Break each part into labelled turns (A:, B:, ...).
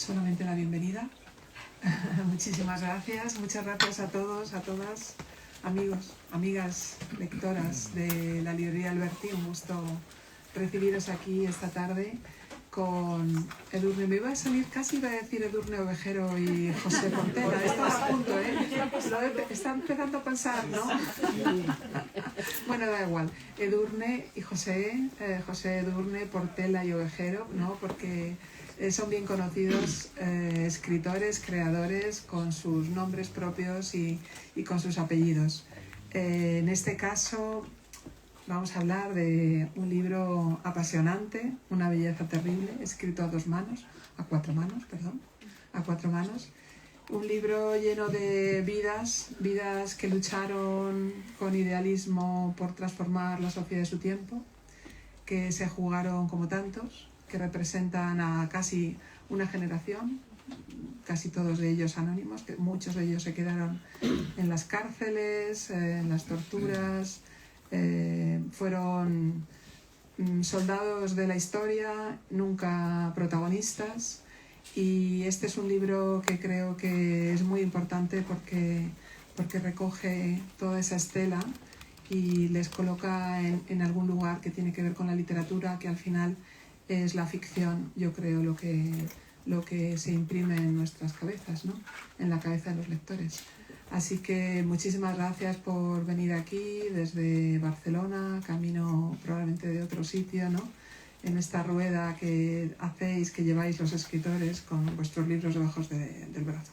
A: solamente la bienvenida. Muchísimas gracias, muchas gracias a todos, a todas, amigos, amigas, lectoras de la librería Alberti. Un gusto recibiros aquí esta tarde con Edurne. Me iba a salir, casi iba a decir Edurne Ovejero y José Portela. Estaba a punto, está empezando a pensar, ¿no? Bueno, da igual. Edurne y José, José Edurne, Portela y Ovejero, ¿no? Porque son bien conocidos escritores, creadores, con sus nombres propios y con sus apellidos. En este caso vamos a hablar de un libro apasionante, Una belleza terrible, escrito a cuatro manos. Un libro lleno de vidas que lucharon con idealismo por transformar la sociedad de su tiempo, que se jugaron como tantos, que representan a casi una generación, casi todos de ellos anónimos, que muchos de ellos se quedaron en las cárceles, en las torturas, fueron soldados de la historia, nunca protagonistas. Y este es un libro que creo que es muy importante porque recoge toda esa estela y les coloca en algún lugar que tiene que ver con la literatura, que al final es la ficción, yo creo, lo que se imprime en nuestras cabezas, ¿no? En la cabeza de los lectores. Así que muchísimas gracias por venir aquí desde Barcelona, camino probablemente de otro sitio, ¿no? En esta rueda que hacéis, que lleváis los escritores con vuestros libros debajo del brazo.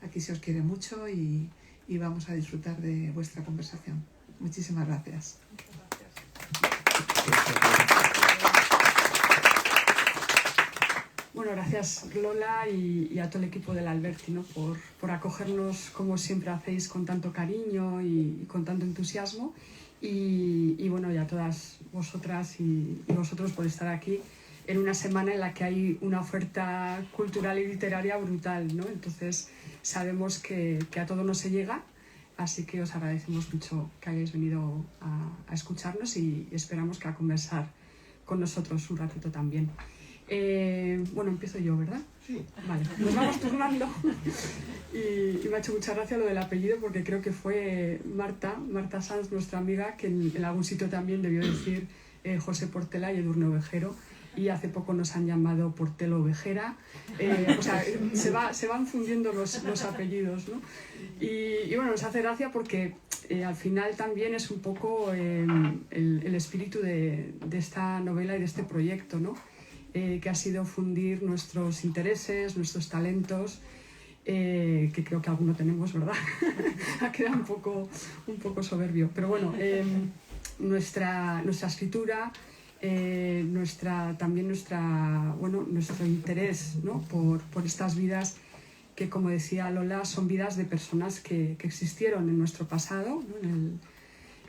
A: Aquí se os quiere mucho y vamos a disfrutar de vuestra conversación. Muchísimas gracias.
B: Bueno, gracias Lola y a todo el equipo del Alberti, ¿no? por acogernos como siempre hacéis con tanto cariño y con tanto entusiasmo. Y bueno, y a todas vosotras y vosotros por estar aquí en una semana en la que hay una oferta cultural y literaria brutal, ¿no? Entonces sabemos que a todo no se llega, así que os agradecemos mucho que hayáis venido a escucharnos y esperamos que a conversar con nosotros un ratito también. Bueno, empiezo yo, ¿verdad?
C: Sí.
B: Vale, nos vamos turnando. Y me ha hecho mucha gracia lo del apellido porque creo que fue Marta Sanz, nuestra amiga, que en algún sitio también debió decir José Portela y Edurne Ovejero. Y hace poco nos han llamado Portelo Ovejera. O sea, se van fundiendo los apellidos, ¿no? Y bueno, nos hace gracia porque al final también es un poco el espíritu de esta novela y de este proyecto, ¿no? Que ha sido fundir nuestros intereses, nuestros talentos, que creo que alguno tenemos, ¿verdad? Ha quedado un poco soberbio. Pero bueno, nuestra escritura, nuestro interés, ¿no? por estas vidas que, como decía Lola, son vidas de personas que existieron en nuestro pasado, ¿no?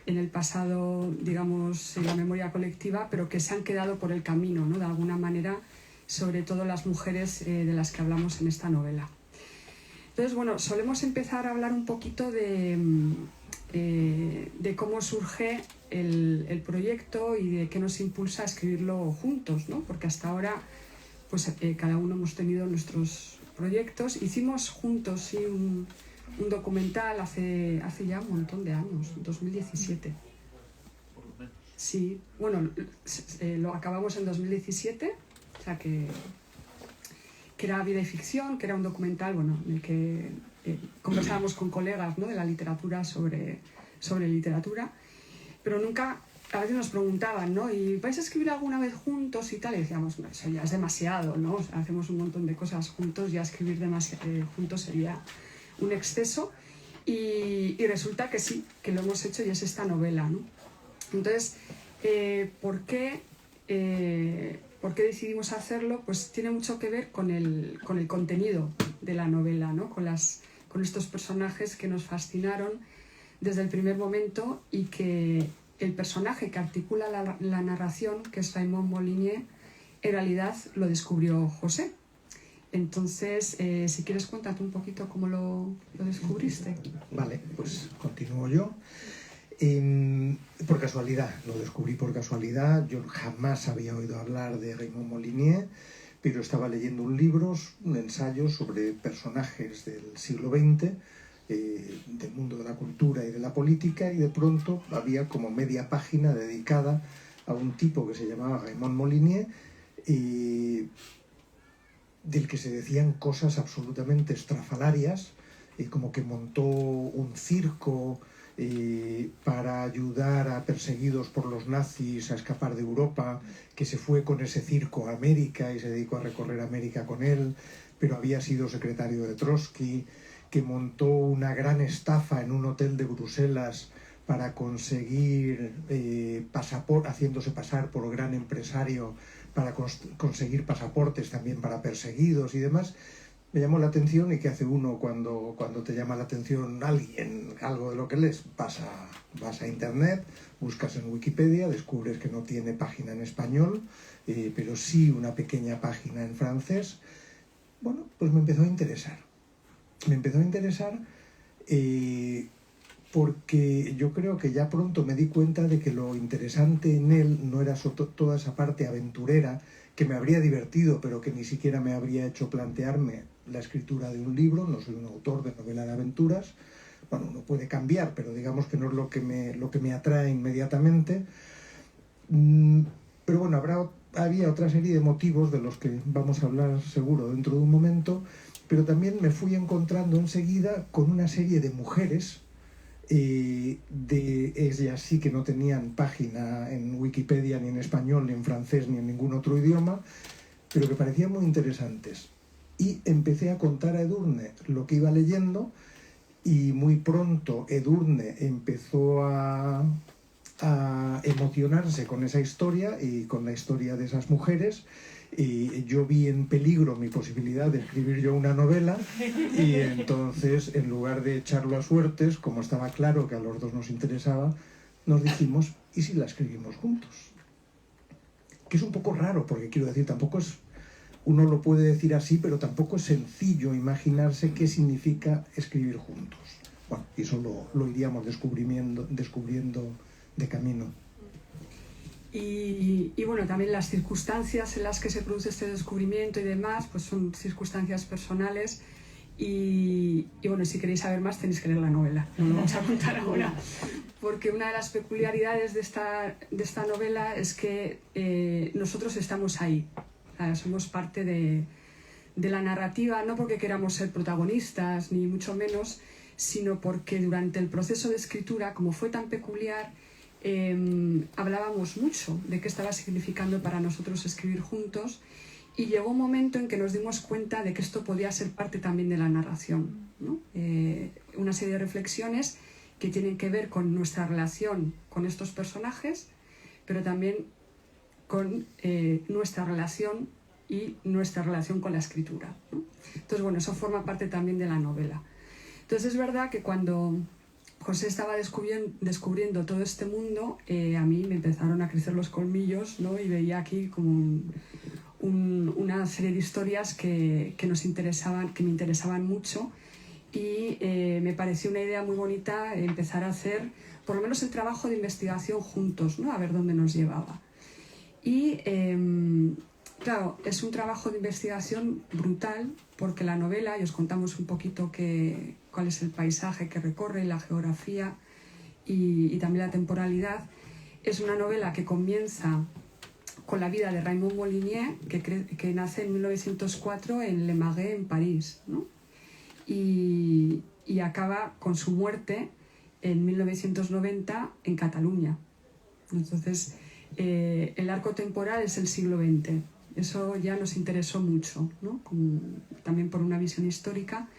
B: En el pasado, digamos, en la memoria colectiva, pero que se han quedado por el camino, ¿no? De alguna manera, sobre todo las mujeres de las que hablamos en esta novela. Entonces, bueno, solemos empezar a hablar un poquito de cómo surge el proyecto y de qué nos impulsa a escribirlo juntos, ¿no? Porque hasta ahora, pues cada uno hemos tenido nuestros proyectos. Hicimos juntos, sí, un documental hace ya un montón de años, 2017. Sí, bueno, lo acabamos en 2017, o sea que era Vida y Ficción, que era un documental, bueno, en el que conversábamos con colegas, ¿no? De la literatura sobre literatura, pero nunca, a veces nos preguntaban, ¿no? ¿Y vais a escribir alguna vez juntos y tal? Y decíamos, no, eso ya es demasiado, ¿no? O sea, hacemos un montón de cosas juntos, ya escribir juntos sería un exceso, y resulta que sí, que lo hemos hecho y es esta novela, ¿no? Entonces, ¿por qué decidimos hacerlo? Pues tiene mucho que ver con el contenido de la novela, ¿no? Con estos personajes que nos fascinaron desde el primer momento y que el personaje que articula la narración, que es Raymond Molinier, en realidad lo descubrió José. Entonces, si quieres, cuéntate un poquito cómo lo descubriste.
C: Vale, pues continúo yo. Por casualidad, lo descubrí por casualidad. Yo jamás había oído hablar de Raymond Molinier, pero estaba leyendo un ensayo sobre personajes del siglo XX, del mundo de la cultura y de la política, y de pronto había como media página dedicada a un tipo que se llamaba Raymond Molinier, del que se decían cosas absolutamente estrafalarias, como que montó un circo para ayudar a perseguidos por los nazis a escapar de Europa, que se fue con ese circo a América y se dedicó a recorrer América con él, pero había sido secretario de Trotsky, que montó una gran estafa en un hotel de Bruselas para conseguir haciéndose pasar por gran empresario para conseguir pasaportes también para perseguidos y demás. Me llamó la atención. ¿Y qué hace uno cuando te llama la atención alguien, algo de lo que lees? Vas a internet, buscas en Wikipedia, descubres que no tiene página en español, pero sí una pequeña página en francés. Bueno, pues me empezó a interesar. Porque yo creo que ya pronto me di cuenta de que lo interesante en él no era toda esa parte aventurera que me habría divertido, pero que ni siquiera me habría hecho plantearme la escritura de un libro. No soy un autor de novela de aventuras. Bueno, uno puede cambiar, pero digamos que no es lo que me atrae inmediatamente. Pero bueno, había otra serie de motivos de los que vamos a hablar seguro dentro de un momento, pero también me fui encontrando enseguida con una serie de mujeres, ellas sí que no tenían página en Wikipedia ni en español, ni en francés, ni en ningún otro idioma, pero que parecían muy interesantes. Y empecé a contar a Edurne lo que iba leyendo, y muy pronto Edurne empezó a emocionarse con esa historia y con la historia de esas mujeres. Y yo vi en peligro mi posibilidad de escribir yo una novela, y entonces, en lugar de echarlo a suertes, como estaba claro que a los dos nos interesaba, nos dijimos, ¿y si la escribimos juntos? Que es un poco raro, porque quiero decir, tampoco es, uno lo puede decir así, pero tampoco es sencillo imaginarse qué significa escribir juntos. Bueno, y eso lo iríamos descubriendo de camino.
B: Y bueno, también las circunstancias en las que se produce este descubrimiento y demás, pues son circunstancias personales. Y bueno, si queréis saber más tenéis que leer la novela, no lo vamos a contar ahora, porque una de las peculiaridades de esta novela es que nosotros estamos ahí, o sea, somos parte de la narrativa, no porque queramos ser protagonistas ni mucho menos, sino porque durante el proceso de escritura, como fue tan peculiar, hablábamos mucho de qué estaba significando para nosotros escribir juntos, y llegó un momento en que nos dimos cuenta de que esto podía ser parte también de la narración, ¿no? Una serie de reflexiones que tienen que ver con nuestra relación con estos personajes, pero también con nuestra relación y nuestra relación con la escritura, ¿no? Entonces, bueno, eso forma parte también de la novela. Entonces, es verdad que cuando José estaba descubriendo todo este mundo, a mí me empezaron a crecer los colmillos, ¿no? Y veía aquí como una serie de historias que nos interesaban, que me interesaban mucho, y me pareció una idea muy bonita empezar a hacer por lo menos el trabajo de investigación juntos, ¿no? A ver dónde nos llevaba. Y claro, es un trabajo de investigación brutal, porque la novela, y os contamos un poquito cuál es el paisaje que recorre, la geografía y también la temporalidad. Es una novela que comienza con la vida de Raymond Molinier, que nace en 1904 en Le Marais, en París, ¿no? Y acaba con su muerte en 1990 en Cataluña. Entonces, el arco temporal es el siglo XX. Eso ya nos interesó mucho, ¿no? También por una visión histórica.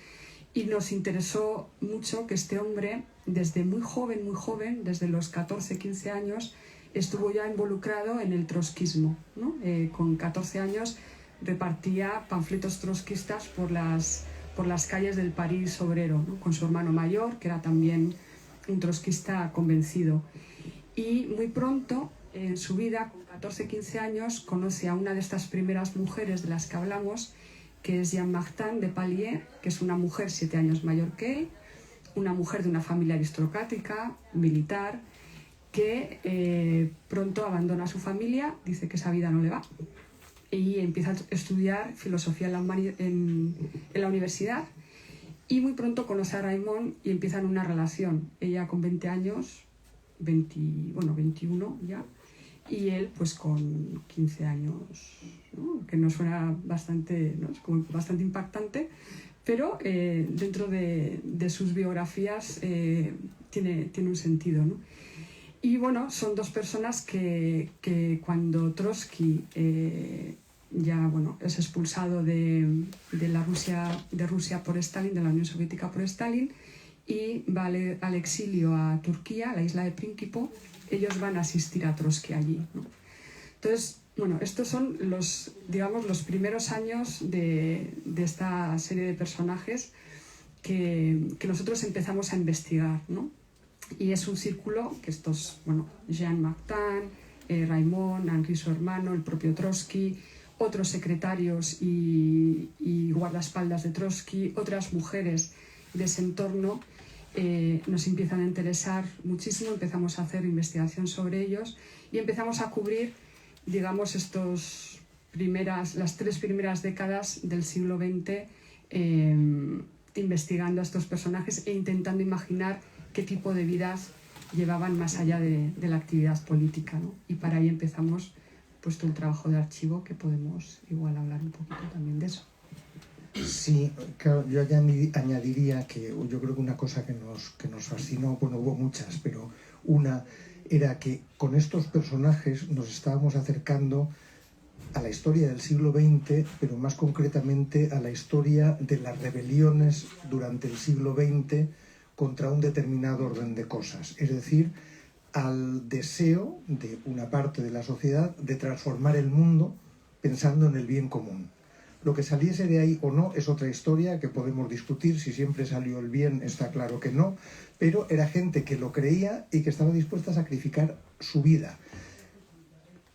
B: Y nos interesó mucho que este hombre, desde muy joven, desde los 14, 15 años, estuvo ya involucrado en el trotskismo, ¿no? Con 14 años repartía panfletos trotskistas por las calles del París obrero, ¿no? Con su hermano mayor, que era también un trotskista convencido. Y muy pronto en su vida, con 14, 15 años, conoce a una de estas primeras mujeres de las que hablamos, que es Jeanne Martin de Palier, que es una mujer 7 años mayor que él, una mujer de una familia aristocrática, militar, que pronto abandona a su familia, dice que esa vida no le va, y empieza a estudiar filosofía en la universidad. Y muy pronto conoce a Raimon y empiezan una relación. Ella con 20 años, 21 ya, y él pues con 15 años, ¿no? Que nos suena bastante, ¿no? Es como bastante impactante, pero dentro de sus biografías tiene un sentido, ¿no? Y bueno, son dos personas que cuando Trotsky ya bueno, es expulsado de Rusia por Stalin, de la Unión Soviética por Stalin, y va al exilio a Turquía, a la isla de Príncipe, ellos van a asistir a Trotsky allí, ¿no? Entonces, bueno, estos son los primeros años de esta serie de personajes que nosotros empezamos a investigar, ¿no? Y es un círculo que estos, bueno, Jean Martin, Raimon, Henri su hermano, el propio Trotsky, otros secretarios y guardaespaldas de Trotsky, otras mujeres de ese entorno, nos empiezan a interesar muchísimo, empezamos a hacer investigación sobre ellos y empezamos a cubrir, digamos, las 3 primeras décadas del siglo XX, investigando a estos personajes e intentando imaginar qué tipo de vidas llevaban más allá de la actividad política, ¿no? Y para ahí empezamos pues todo el trabajo de archivo, que podemos igual hablar un poquito también de eso.
C: Sí, claro, yo añadiría que yo creo que una cosa que nos fascinó, bueno, hubo muchas, pero una era que con estos personajes nos estábamos acercando a la historia del siglo XX, pero más concretamente a la historia de las rebeliones durante el siglo XX contra un determinado orden de cosas, es decir, al deseo de una parte de la sociedad de transformar el mundo pensando en el bien común. Lo que saliese de ahí o no es otra historia que podemos discutir. Si siempre salió el bien, está claro que no, pero era gente que lo creía y que estaba dispuesta a sacrificar su vida.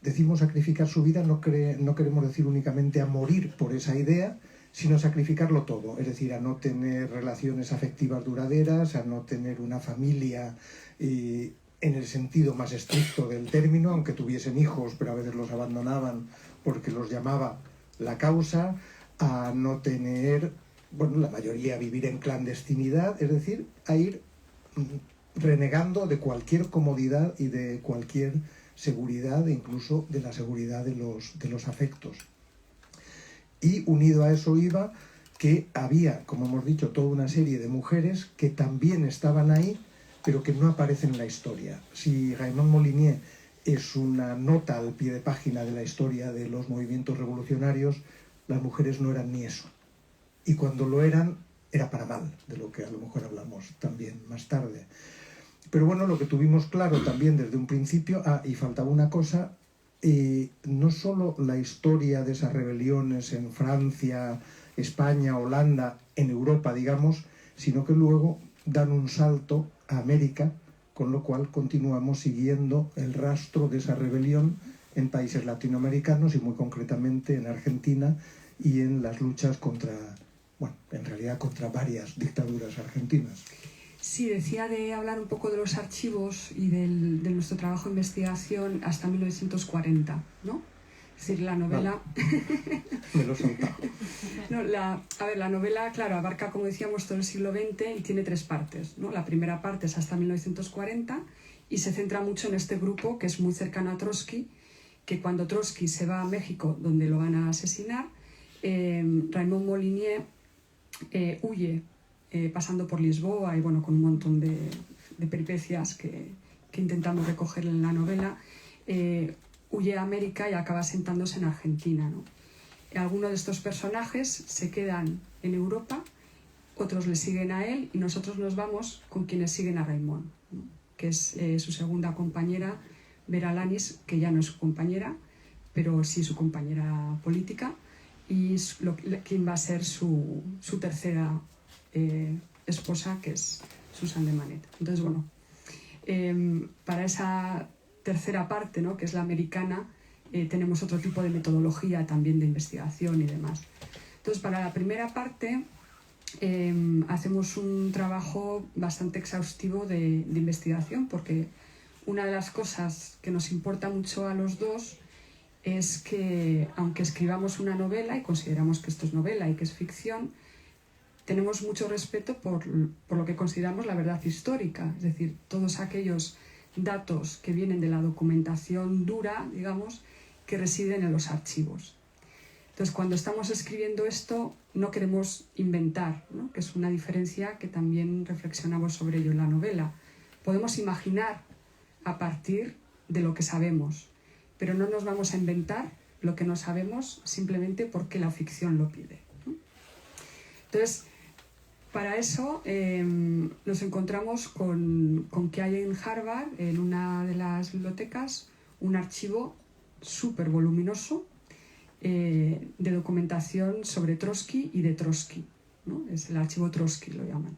C: Decimos sacrificar su vida, no queremos decir únicamente a morir por esa idea, sino sacrificarlo todo, es decir, a no tener relaciones afectivas duraderas, a no tener una familia en el sentido más estricto del término, aunque tuviesen hijos, pero a veces los abandonaban porque los llamaba la causa, a no tener, bueno, la mayoría vivir en clandestinidad, es decir, a ir renegando de cualquier comodidad y de cualquier seguridad, incluso de la seguridad de los afectos. Y unido a eso iba que había, como hemos dicho, toda una serie de mujeres que también estaban ahí, pero que no aparecen en la historia. Si Raimon Molinier es una nota al pie de página de la historia de los movimientos revolucionarios, las mujeres no eran ni eso. Y cuando lo eran, era para mal, de lo que a lo mejor hablamos también más tarde. Pero bueno, lo que tuvimos claro también desde un principio, y faltaba una cosa, no solo la historia de esas rebeliones en Francia, España, Holanda, en Europa, digamos, sino que luego dan un salto a América, con lo cual continuamos siguiendo el rastro de esa rebelión en países latinoamericanos y muy concretamente en Argentina y en las luchas contra, bueno, en realidad contra varias dictaduras argentinas.
B: Sí, decía de hablar un poco de los archivos y de nuestro trabajo de investigación hasta 1940, ¿no? Es decir, la novela...
C: Me lo he soltado.
B: No, la novela, claro, abarca, como decíamos, todo el siglo XX y tiene 3 partes, ¿no? La primera parte es hasta 1940 y se centra mucho en este grupo que es muy cercano a Trotsky, que cuando Trotsky se va a México, donde lo van a asesinar, Raimon Molinier huye pasando por Lisboa y bueno, con un montón de peripecias que intentamos recoger en la novela, huye a América y acaba sentándose en Argentina, ¿no? Algunos de estos personajes se quedan en Europa, otros le siguen a él y nosotros nos vamos con quienes siguen a Raimon, ¿no? Que es su segunda compañera, Vera Lanis, que ya no es su compañera, pero sí su compañera política, y quien va a ser su tercera esposa, que es Susan de Manet. Entonces, bueno, para esa tercera parte, ¿no?, que es la americana, tenemos otro tipo de metodología también de investigación y demás. Entonces, para la primera parte hacemos un trabajo bastante exhaustivo de investigación, porque una de las cosas que nos importa mucho a los dos es que aunque escribamos una novela y consideramos que esto es novela y que es ficción, tenemos mucho respeto por lo que consideramos la verdad histórica, es decir, todos aquellos datos que vienen de la documentación dura, digamos, que residen en los archivos. Entonces, cuando estamos escribiendo esto, no queremos inventar, ¿no? Que es una diferencia que también reflexionamos sobre ello en la novela. Podemos imaginar a partir de lo que sabemos, pero no nos vamos a inventar lo que no sabemos simplemente porque la ficción lo pide, ¿no? Entonces, para eso nos encontramos con que hay en Harvard, en una de las bibliotecas, un archivo súper voluminoso de documentación sobre Trotsky y de Trotsky, ¿no? Es el archivo Trotsky, lo llaman.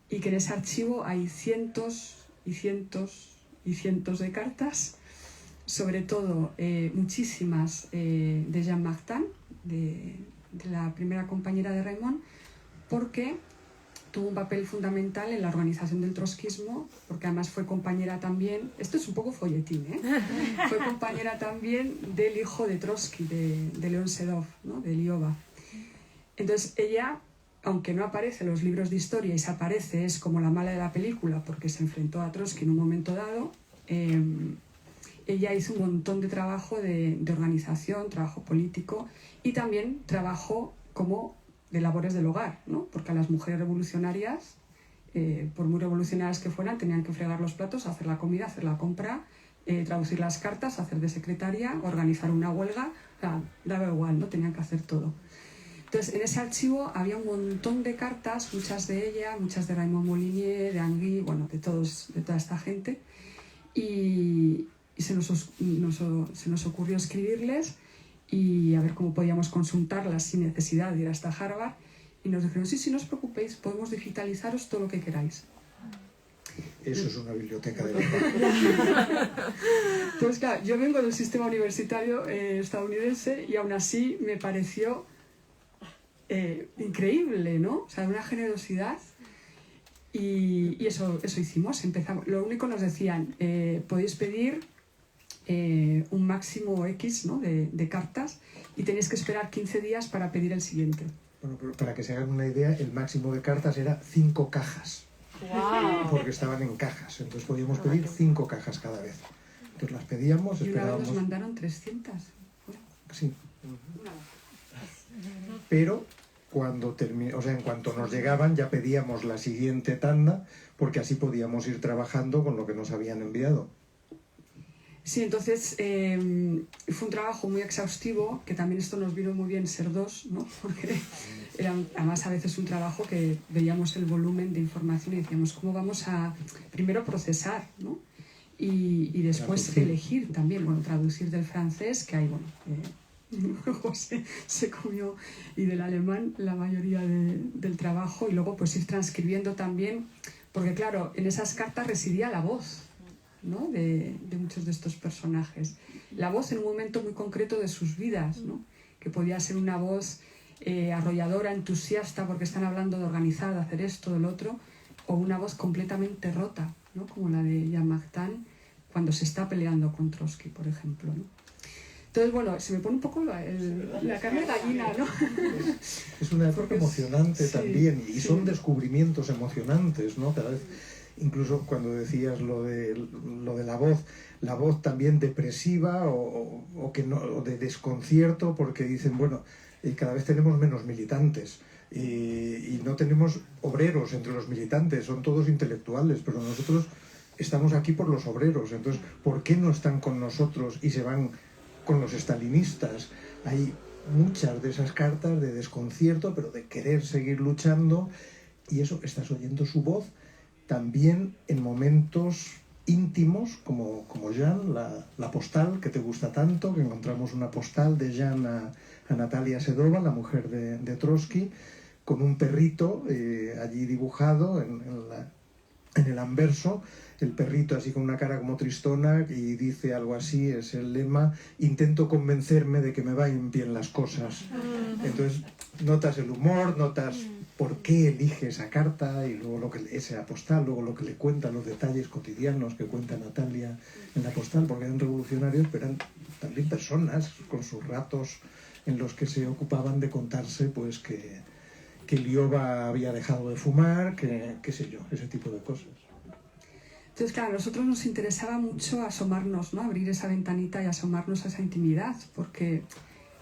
B: Y que en ese archivo hay cientos y cientos y cientos de cartas, sobre todo muchísimas de Jeanne Martin, de la primera compañera de Raymond, porque tuvo un papel fundamental en la organización del trotskismo, porque además fue compañera también, esto es un poco folletín, fue compañera también del hijo de Trotsky, de León Sedov, ¿no? De Liova. Entonces ella, aunque no aparece en los libros de historia y se aparece, es como la mala de la película, porque se enfrentó a Trotsky en un momento dado, ella hizo un montón de trabajo de organización, trabajo político y también trabajo como de labores del hogar, ¿no? Porque a las mujeres revolucionarias, por muy revolucionarias que fueran, tenían que fregar los platos, hacer la comida, hacer la compra, traducir las cartas, hacer de secretaria, organizar una huelga, o sea, daba igual, ¿no? Tenían que hacer todo. Entonces, en ese archivo había un montón de cartas, muchas de ella, muchas de Raymond Molinier, de Anguille, bueno, de toda esta gente, y se nos ocurrió escribirles y a ver cómo podíamos consultarlas sin necesidad de ir hasta Harvard, y nos dijeron, sí, no os preocupéis, podemos digitalizaros todo lo que queráis.
C: Eso es una biblioteca de verdad.
B: Entonces, claro, yo vengo del sistema universitario estadounidense y aún así me pareció increíble, ¿no? O sea, una generosidad. Y eso hicimos, empezamos. Lo único nos decían, podéis pedir un máximo X, ¿no? de cartas, y tenéis que esperar 15 días para pedir el siguiente.
C: Bueno, pero para que se hagan una idea, el máximo de cartas era 5 cajas.
D: Wow.
C: Porque estaban en cajas, entonces podíamos pedir 5 cajas cada vez. Entonces las pedíamos,
B: Y una vez
C: esperábamos.
B: nos mandaron 300.
C: Sí. Pero cuando o sea, en cuanto nos llegaban ya pedíamos la siguiente tanda, porque así podíamos ir trabajando con lo que nos habían enviado.
B: Sí, entonces fue un trabajo muy exhaustivo, que también esto nos vino muy bien ser dos, ¿no? Porque era además a veces un trabajo que veíamos el volumen de información y decíamos, ¿cómo vamos a primero procesar, ¿no? Y después
C: Traducir.
B: elegir también, bueno, traducir del francés, que hay, bueno, José se comió, y del alemán la mayoría del trabajo, y luego pues ir transcribiendo también, porque claro, en esas cartas residía la voz, ¿no? de muchos de estos personajes. La voz en un momento muy concreto de sus vidas, ¿no? Que podía ser una voz arrolladora, entusiasta, porque están hablando de organizar, de hacer esto, del otro, o una voz completamente rota, ¿no? Como la de Jeanne Martin cuando se está peleando con Trotsky, por ejemplo, ¿no? Entonces, bueno, se me pone un poco la carne de gallina, ¿no?
C: Es una época emocionante
B: sí,
C: también, y son
B: sí.
C: descubrimientos emocionantes, ¿no? Cada vez, incluso cuando decías lo de la voz también depresiva o de desconcierto, porque dicen, bueno, cada vez tenemos menos militantes y no tenemos obreros entre los militantes, son todos intelectuales, pero nosotros estamos aquí por los obreros, entonces, ¿por qué no están con nosotros y se van con los estalinistas? Hay muchas de esas cartas de desconcierto, pero de querer seguir luchando, y eso, estás oyendo su voz también en momentos íntimos, como Jeanne, la postal que te gusta tanto, que encontramos una postal de Jeanne a Natalia Sedova, la mujer de Trotsky, con un perrito allí dibujado en el anverso, el perrito así con una cara como tristona, y dice algo así, es el lema, intento convencerme de que me vayan bien las cosas. Entonces notas el humor, notas por qué elige esa carta, y luego esa postal, luego lo que le cuenta, los detalles cotidianos que cuenta Natalia en la postal, porque eran revolucionarios, pero eran también personas con sus ratos en los que se ocupaban de contarse pues que Lioba había dejado de fumar, que qué sé yo, ese tipo de cosas.
B: Entonces, claro, a nosotros nos interesaba mucho asomarnos, ¿no? Abrir esa ventanita y asomarnos a esa intimidad, porque,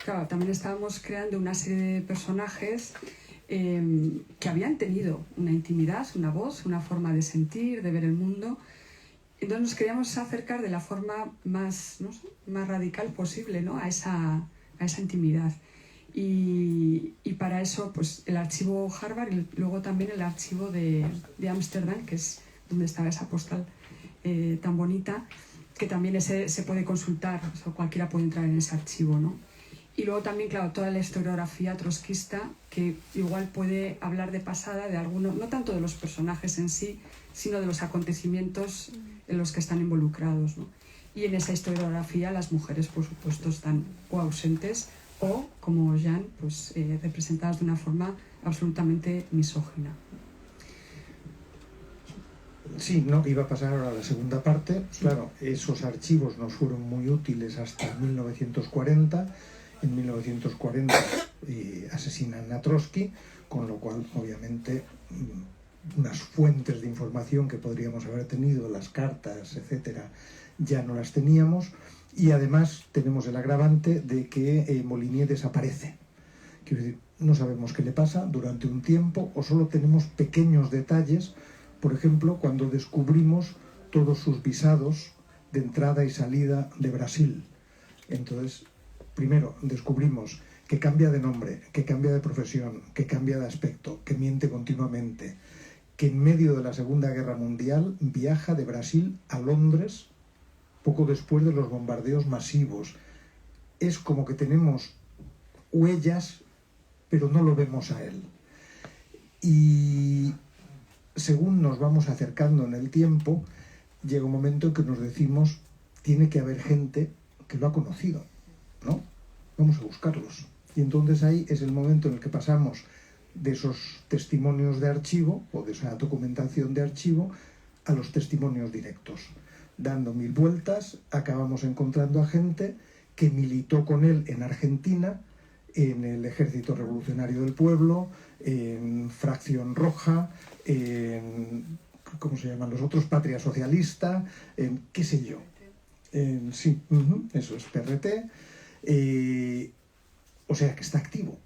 B: claro, también estábamos creando una serie de personajes que habían tenido una intimidad, una voz, una forma de sentir, de ver el mundo. Entonces nos queríamos acercar de la forma más, no sé, más radical posible, ¿no? a esa intimidad. Y para eso, pues el archivo Harvard y luego también el archivo de Ámsterdam, que es donde estaba esa postal tan bonita, que también ese se puede consultar, o sea, cualquiera puede entrar en ese archivo, ¿no? Y luego también, claro, toda la historiografía trotskista, que igual puede hablar de pasada de algunos, no tanto de los personajes en sí, sino de los acontecimientos en los que están involucrados, ¿no? Y en esa historiografía las mujeres, por supuesto, están o ausentes o, como Jean, pues, representadas de una forma absolutamente misógina.
C: Sí, no, iba a pasar ahora a la segunda parte.
B: Sí.
C: Claro, esos archivos nos fueron muy útiles hasta 1940. En 1940 asesinan a Trotsky, con lo cual, obviamente, unas fuentes de información que podríamos haber tenido, las cartas, etcétera, ya no las teníamos. Y además tenemos el agravante de que Molinier desaparece. Quiero decir, no sabemos qué le pasa durante un tiempo o solo tenemos pequeños detalles. Por ejemplo, cuando descubrimos todos sus visados de entrada y salida de Brasil. Entonces, primero descubrimos que cambia de nombre, que cambia de profesión, que cambia de aspecto, que miente continuamente, que en medio de la Segunda Guerra Mundial viaja de Brasil a Londres poco después de los bombardeos masivos. Es como que tenemos huellas, pero no lo vemos a él. Y según nos vamos acercando en el tiempo, llega un momento en que nos decimos, tiene que haber gente que lo ha conocido, ¿no? Vamos a buscarlos. Y entonces ahí es el momento en el que pasamos de esos testimonios de archivo, o de esa documentación de archivo, a los testimonios directos. Dando 1000 vueltas, acabamos encontrando a gente que militó con él en Argentina, en el Ejército Revolucionario del Pueblo, en Fracción Roja, en, ¿cómo se llaman los otros? Patria Socialista, en qué sé yo. Sí, eso es PRT. O sea que está activo.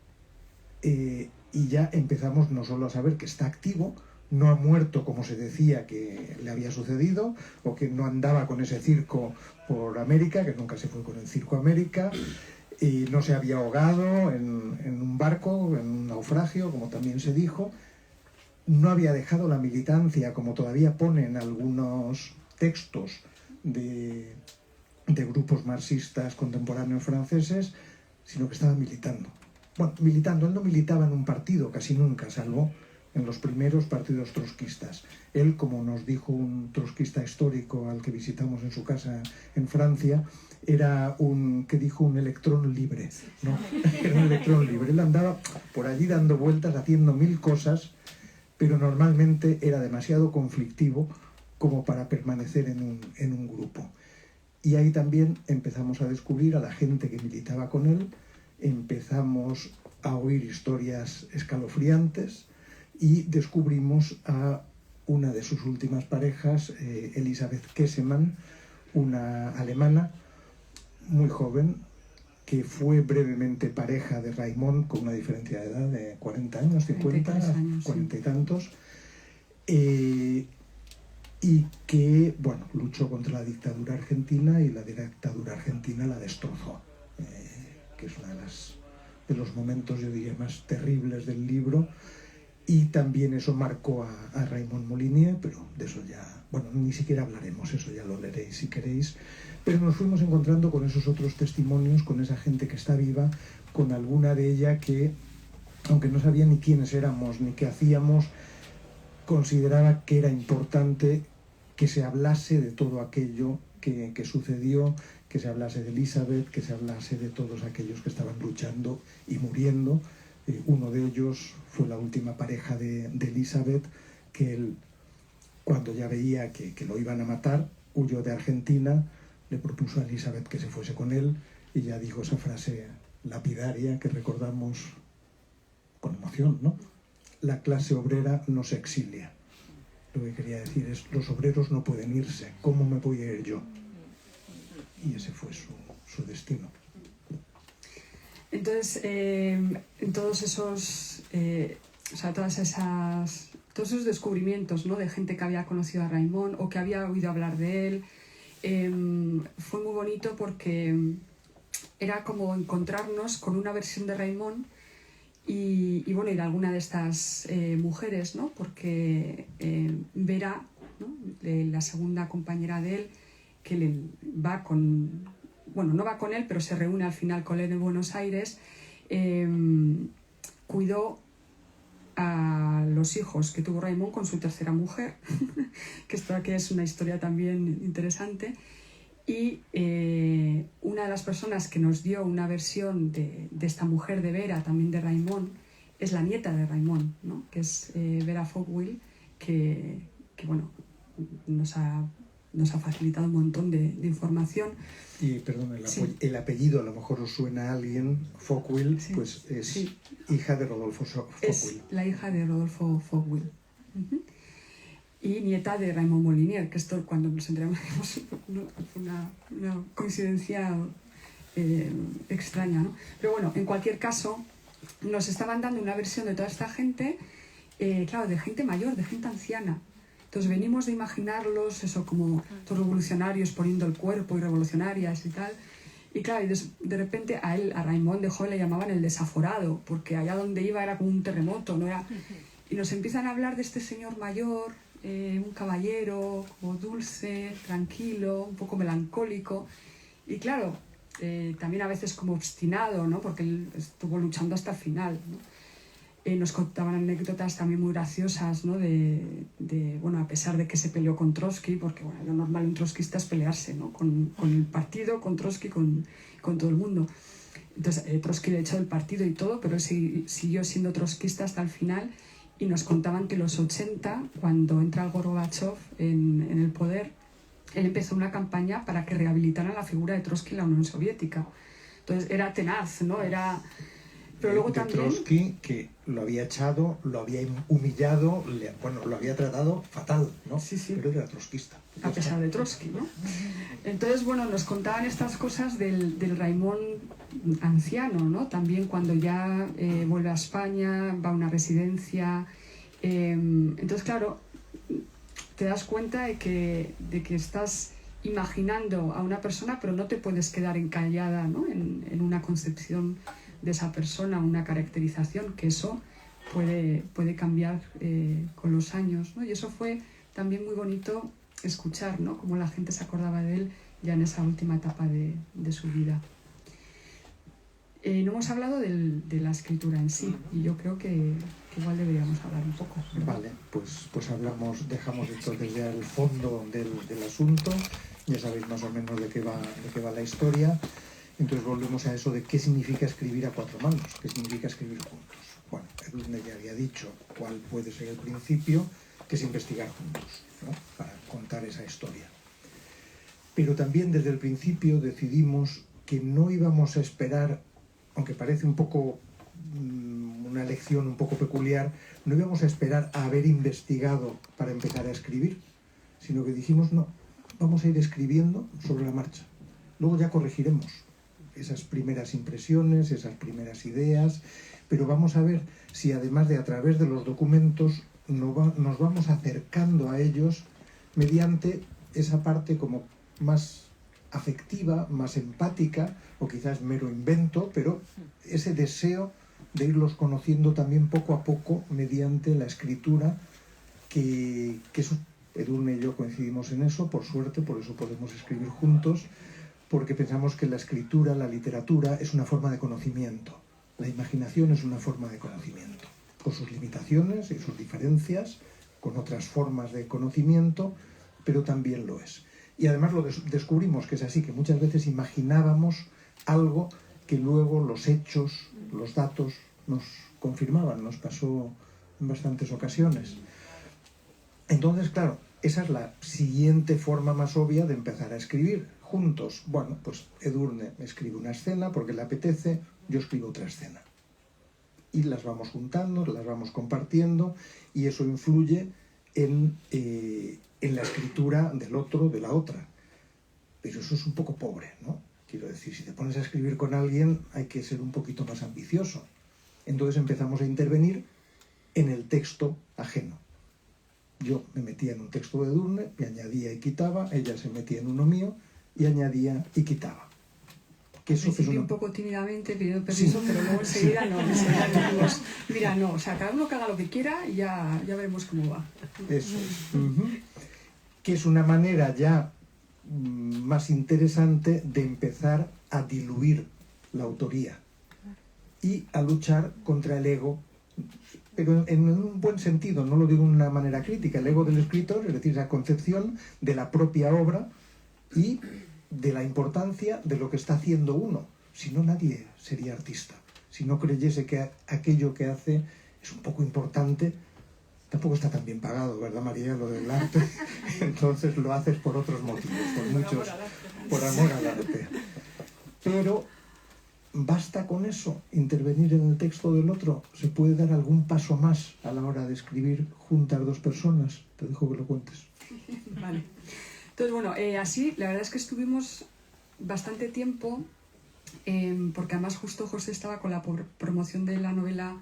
C: Y ya empezamos no solo a saber que está activo, no ha muerto como se decía que le había sucedido, o que no andaba con ese circo por América, que nunca se fue con el Circo América, y no se había ahogado en un barco, en un naufragio, como también se dijo. No había dejado la militancia, como todavía ponen algunos textos de grupos marxistas contemporáneos franceses, sino que estaba militando. Bueno, militando, él no militaba en un partido casi nunca, salvo en los primeros partidos trotskistas. Él, como nos dijo un trotskista histórico al que visitamos en su casa en Francia, era un electrón libre, ¿no? Era un electrón libre. Él andaba por allí dando vueltas, haciendo 1000 cosas, pero normalmente era demasiado conflictivo como para permanecer en un grupo. Y ahí también empezamos a descubrir a la gente que militaba con él, empezamos a oír historias escalofriantes y descubrimos a una de sus últimas parejas, Elisabeth Kesselman, una alemana muy joven, que fue brevemente pareja de Raimond, con una diferencia de edad de 40 años, 50,
B: años,
C: 40
B: sí.
C: y tantos, y que, bueno, luchó contra la dictadura argentina y la dictadura argentina la destrozó, que es uno de los momentos, yo diría, más terribles del libro. Y también eso marcó a Raymond Molinier, pero de eso ya, bueno, ni siquiera hablaremos, eso ya lo leeréis si queréis. Pero nos fuimos encontrando con esos otros testimonios, con esa gente que está viva, con alguna de ella que, aunque no sabía ni quiénes éramos ni qué hacíamos, consideraba que era importante que se hablase de todo aquello que sucedió, que se hablase de Elizabeth, que se hablase de todos aquellos que estaban luchando y muriendo. Uno de ellos fue la última pareja de Elizabeth, que él, cuando ya veía que lo iban a matar, huyó de Argentina, le propuso a Elizabeth que se fuese con él y ya dijo esa frase lapidaria que recordamos con emoción, ¿no? La clase obrera no se exilia. Lo que quería decir es, los obreros no pueden irse, ¿cómo me voy a ir yo? Y ese fue su destino.
B: Entonces, en todos esos, todos esos descubrimientos, ¿no?, de gente que había conocido a Raimon o que había oído hablar de él, fue muy bonito porque era como encontrarnos con una versión de Raimon y de alguna de estas mujeres, ¿no? Porque Vera, ¿no?, la segunda compañera de él, que va con... Bueno, no va con él, pero se reúne al final con él en Buenos Aires, cuidó a los hijos que tuvo Raimon con su tercera mujer, que esto aquí es una historia también interesante, y una de las personas que nos dio una versión de esta mujer de Vera, también de Raimon, es la nieta de Raimon, ¿no?, que es Vera Fogwill, que nos ha facilitado un montón de información.
C: Y perdón,
B: Sí.
C: el apellido a lo mejor os suena a alguien, Fogwill,
B: Sí.
C: pues es
B: Sí.
C: hija de Rodolfo Fogwill.
B: Es la hija de Rodolfo Fogwill. Y nieta de Raimon Molinier, que esto cuando nos enteramos fue una coincidencia extraña, ¿no? Pero bueno, en cualquier caso, nos estaban dando una versión de toda esta gente, claro, de gente mayor, de gente anciana. Entonces venimos de imaginarlos, eso, como todos revolucionarios poniendo el cuerpo y revolucionarias y tal. Y claro, y de repente a Raimon de joven le llamaban el desaforado, porque allá donde iba era como un terremoto, ¿no? Y nos empiezan a hablar de este señor mayor, un caballero, como dulce, tranquilo, un poco melancólico. Y claro, también a veces como obstinado, ¿no? Porque él estuvo luchando hasta el final, ¿no? Nos contaban anécdotas también muy graciosas, ¿no? Bueno, a pesar de que se peleó con Trotsky, porque bueno, lo normal un trotskista es pelearse, ¿no?, con el partido, con Trotsky, con todo el mundo. Entonces, Trotsky le echó del partido y todo, pero él siguió siendo trotskista hasta el final, y nos contaban que en los 80, cuando entra Gorbachev en el poder, él empezó una campaña para que rehabilitaran la figura de Trotsky en la Unión Soviética. Entonces, era tenaz, ¿no? Pero luego también...
C: Trotsky, que lo había echado, lo había humillado, lo había tratado fatal, ¿no?
B: Sí, sí.
C: Pero era trotskista.
B: A pesar de Trotsky, ¿no? Entonces, bueno, nos contaban estas cosas del Raimon anciano, ¿no? También cuando ya vuelve a España, va a una residencia. Entonces, claro, te das cuenta de que estás imaginando a una persona, pero no te puedes quedar encallada, ¿no?, en una concepción de esa persona, una caracterización, que eso puede cambiar con los años, ¿no? Y eso fue también muy bonito escuchar, ¿no?, cómo la gente se acordaba de él ya en esa última etapa de su vida. No hemos hablado de la escritura en sí, y yo creo que igual deberíamos hablar un poco, ¿verdad?
C: Vale, pues dejamos entonces ya el fondo del asunto, ya sabéis más o menos de qué va la historia. Entonces volvemos a eso de qué significa escribir a cuatro manos, qué significa escribir juntos. Bueno, Edurne ya había dicho cuál puede ser el principio, que es investigar juntos, ¿no?, para contar esa historia. Pero también desde el principio decidimos que no íbamos a esperar, aunque parece un poco una lección un poco peculiar, no íbamos a esperar a haber investigado para empezar a escribir, sino que dijimos no, vamos a ir escribiendo sobre la marcha. Luego ya corregiremos esas primeras impresiones, esas primeras ideas, pero vamos a ver si además de a través de los documentos nos vamos acercando a ellos mediante esa parte como más afectiva, más empática, o quizás mero invento, pero ese deseo de irlos conociendo también poco a poco mediante la escritura, que eso, Edurne y yo coincidimos en eso, por suerte, por eso podemos escribir juntos, porque pensamos que la escritura, la literatura, es una forma de conocimiento. La imaginación es una forma de conocimiento, con sus limitaciones y sus diferencias, con otras formas de conocimiento, pero también lo es. Y además lo descubrimos que es así, que muchas veces imaginábamos algo que luego los hechos, los datos nos confirmaban, nos pasó en bastantes ocasiones. Entonces, claro, esa es la siguiente forma más obvia de empezar a escribir, juntos. Bueno, pues Edurne escribe una escena porque le apetece, yo escribo otra escena. Y las vamos juntando, las vamos compartiendo, y eso influye en la escritura del otro, de la otra. Pero eso es un poco pobre, ¿no? Quiero decir, si te pones a escribir con alguien hay que ser un poquito más ambicioso. Entonces empezamos a intervenir en el texto ajeno. Yo me metía en un texto de Edurne, me añadía y quitaba, ella se metía en uno mío y añadía y quitaba. Que eso es
B: un poco tímidamente pidiendo permiso, sí. Pero luego enseguida dijimos, mira, no, o sea, cada uno que haga lo que quiera y ya veremos cómo va.
C: Eso es. Que es una manera ya más interesante de empezar a diluir la autoría y a luchar contra el ego, pero en un buen sentido, no lo digo de una manera crítica, el ego del escritor, es decir, la concepción de la propia obra y de la importancia de lo que está haciendo uno. Si no, nadie sería artista. Si no creyese que aquello que hace es un poco importante, tampoco está tan bien pagado, ¿verdad, María? Lo del arte. Entonces lo haces por otros motivos, por amor al arte. Pero basta con eso, intervenir en el texto del otro. ¿Se puede dar algún paso más a la hora de escribir juntas dos personas? Te dejo que lo cuentes.
B: Vale. Entonces, bueno, así, la verdad es que estuvimos bastante tiempo, porque además justo José estaba con la promoción de la novela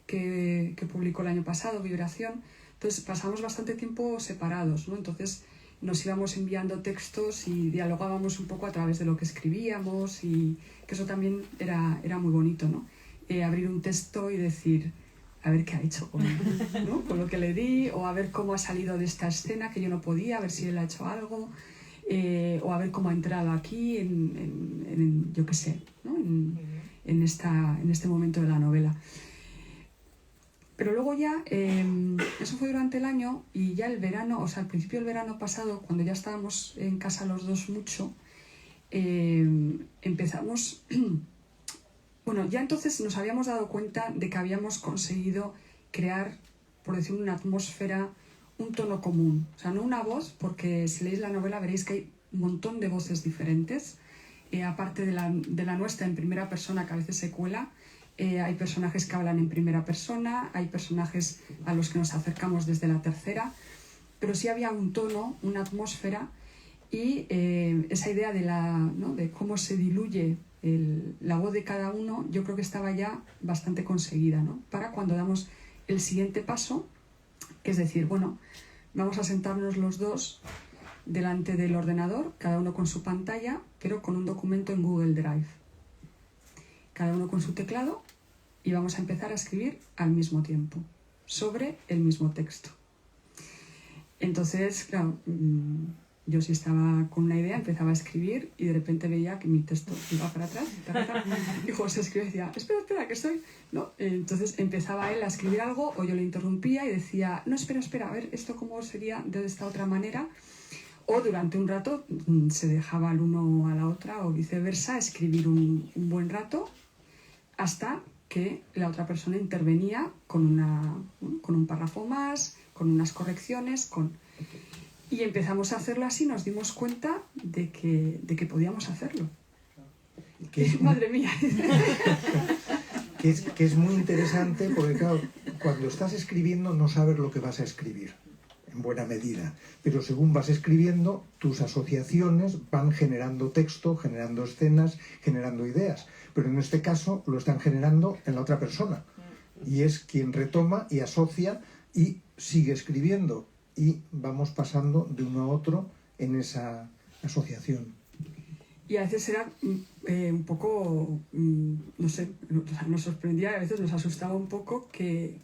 B: que publicó el año pasado, Vibración. Entonces pasamos bastante tiempo separados, ¿no? Entonces nos íbamos enviando textos y dialogábamos un poco a través de lo que escribíamos, y que eso también era muy bonito, ¿no? Abrir un texto y decir, a ver qué ha hecho ¿no? Con lo que le di, o a ver cómo ha salido de esta escena que yo no podía, a ver si él ha hecho algo, o a ver cómo ha entrado aquí en yo qué sé, ¿no? en este momento de la novela. Pero luego ya, eso fue durante el año, y ya el verano, o sea, al principio del verano pasado, cuando ya estábamos en casa los dos mucho, empezamos... Bueno, ya entonces nos habíamos dado cuenta de que habíamos conseguido crear, por decirlo, una atmósfera, un tono común. O sea, no una voz, porque si leéis la novela veréis que hay un montón de voces diferentes. Aparte de la nuestra en primera persona, que a veces se cuela, hay personajes que hablan en primera persona, hay personajes a los que nos acercamos desde la tercera, pero sí había un tono, una atmósfera, y esa idea de cómo se diluye la voz de cada uno, yo creo que estaba ya bastante conseguida, ¿no? Para cuando damos el siguiente paso, que es decir, bueno, vamos a sentarnos los dos delante del ordenador, cada uno con su pantalla, pero con un documento en Google Drive, cada uno con su teclado, y vamos a empezar a escribir al mismo tiempo sobre el mismo texto. Entonces, claro, yo sí estaba con una idea, empezaba a escribir y de repente veía que mi texto iba para atrás, y José escribía y decía, espera, que estoy... ¿no? Entonces empezaba él a escribir algo, o yo le interrumpía y decía, no, espera, a ver, ¿esto cómo sería de esta otra manera? O durante un rato se dejaba el uno a la otra, o viceversa, escribir un buen rato, hasta que la otra persona intervenía con un párrafo más, con unas correcciones, y empezamos a hacerlo así, nos dimos cuenta de que podíamos hacerlo. Madre mía.
C: que es muy interesante, porque claro, cuando estás escribiendo no sabes lo que vas a escribir, en buena medida, pero según vas escribiendo, tus asociaciones van generando texto, generando escenas, generando ideas, pero en este caso lo están generando en la otra persona, y es quien retoma y asocia y sigue escribiendo, y vamos pasando de uno a otro en esa asociación.
B: Y a veces era un poco, no sé, nos sorprendía, y a veces nos asustaba un poco que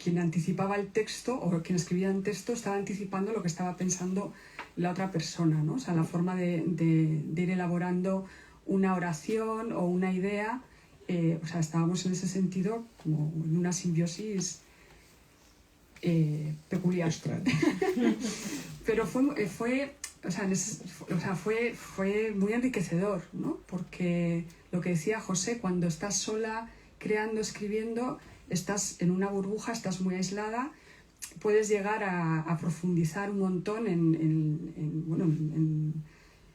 B: quien anticipaba el texto, o quien escribía en texto, estaba anticipando lo que estaba pensando la otra persona, ¿no? O sea, la forma de ir elaborando una oración o una idea, o sea, estábamos en ese sentido como en una simbiosis peculiar. Pero fue muy enriquecedor, ¿no? Porque lo que decía José, cuando estás sola creando, escribiendo, estás en una burbuja, estás muy aislada, puedes llegar a profundizar un montón en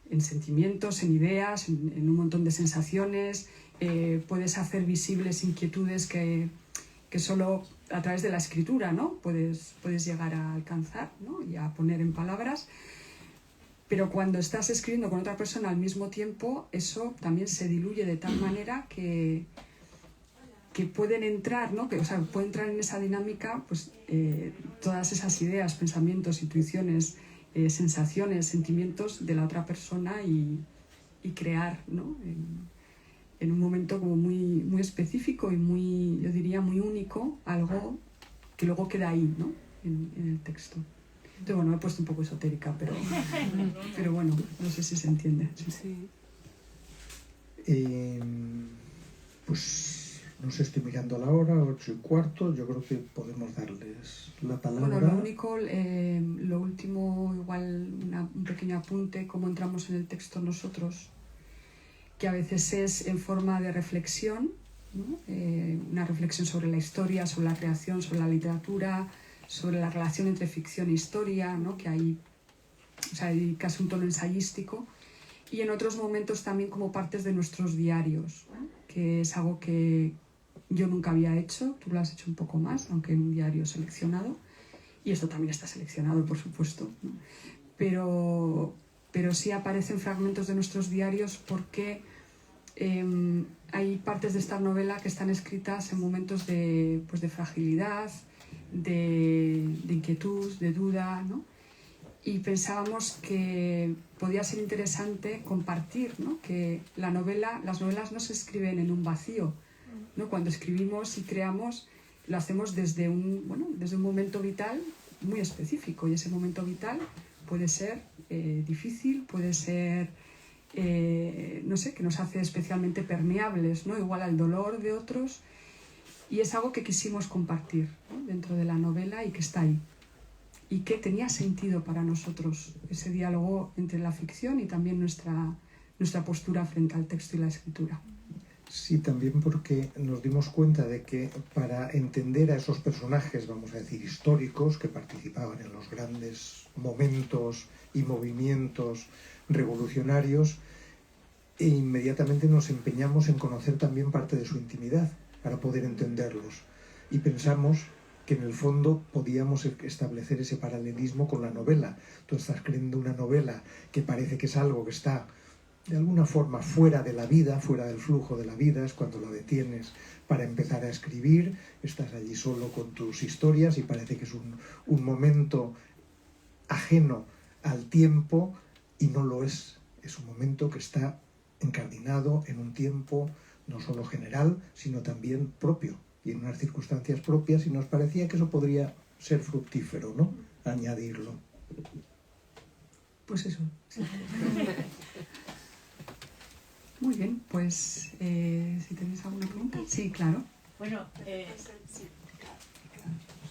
B: en sentimientos, en ideas, en un montón de sensaciones. Puedes hacer visibles inquietudes que solo a través de la escritura, ¿no? puedes llegar a alcanzar, ¿no? Y a poner en palabras. Pero cuando estás escribiendo con otra persona al mismo tiempo, eso también se diluye de tal manera que pueden entrar, ¿no? Puede entrar en esa dinámica pues, todas esas ideas, pensamientos, intuiciones, sensaciones, sentimientos de la otra persona y crear, ¿no? En un momento como muy específico y muy, yo diría, muy único, algo que luego queda ahí, ¿no? En el texto. Entonces, bueno, me he puesto un poco esotérica, pero bueno, no sé si se entiende.
A: Sí.
C: Pues no sé, estoy mirando a la hora, 8:15, yo creo que podemos darles la palabra.
B: Bueno, lo último, igual un pequeño apunte, cómo entramos en el texto nosotros, que a veces es en forma de reflexión, ¿no? Una reflexión sobre la historia, sobre la creación, sobre la literatura, sobre la relación entre ficción e historia, ¿no? Que hay casi un tono ensayístico, y en otros momentos también como partes de nuestros diarios, ¿no? Que es algo que yo nunca había hecho, tú lo has hecho un poco más, aunque en un diario seleccionado, y esto también está seleccionado, por supuesto, ¿no? Pero sí aparecen fragmentos de nuestros diarios porque hay partes de esta novela que están escritas en momentos de fragilidad, de inquietud, de duda, ¿no? Y pensábamos que podía ser interesante compartir, ¿no? Que las novelas no se escriben en un vacío, ¿no? Cuando escribimos y creamos, lo hacemos desde un momento vital muy específico, y ese momento vital puede ser difícil, puede ser, no sé, que nos hace especialmente permeables, ¿no? Igual al dolor de otros, y es algo que quisimos compartir, ¿no? Dentro de la novela, y que está ahí, y que tenía sentido para nosotros, ese diálogo entre la ficción y también nuestra postura frente al texto y la escritura.
C: Sí, también porque nos dimos cuenta de que para entender a esos personajes, vamos a decir, históricos, que participaban en los grandes momentos y movimientos revolucionarios, inmediatamente nos empeñamos en conocer también parte de su intimidad para poder entenderlos. Y pensamos que en el fondo podíamos establecer ese paralelismo con la novela. Tú estás creando una novela que parece que es algo que está de alguna forma fuera de la vida, fuera del flujo de la vida, es cuando lo detienes para empezar a escribir, estás allí solo con tus historias y parece que es un momento ajeno al tiempo, y no lo es. Es un momento que está encardinado en un tiempo no solo general, sino también propio, y en unas circunstancias propias, y nos parecía que eso podría ser fructífero, ¿no? Añadirlo.
B: Pues eso. Sí. Muy bien, pues si tenéis alguna pregunta. Sí, claro.
D: Bueno,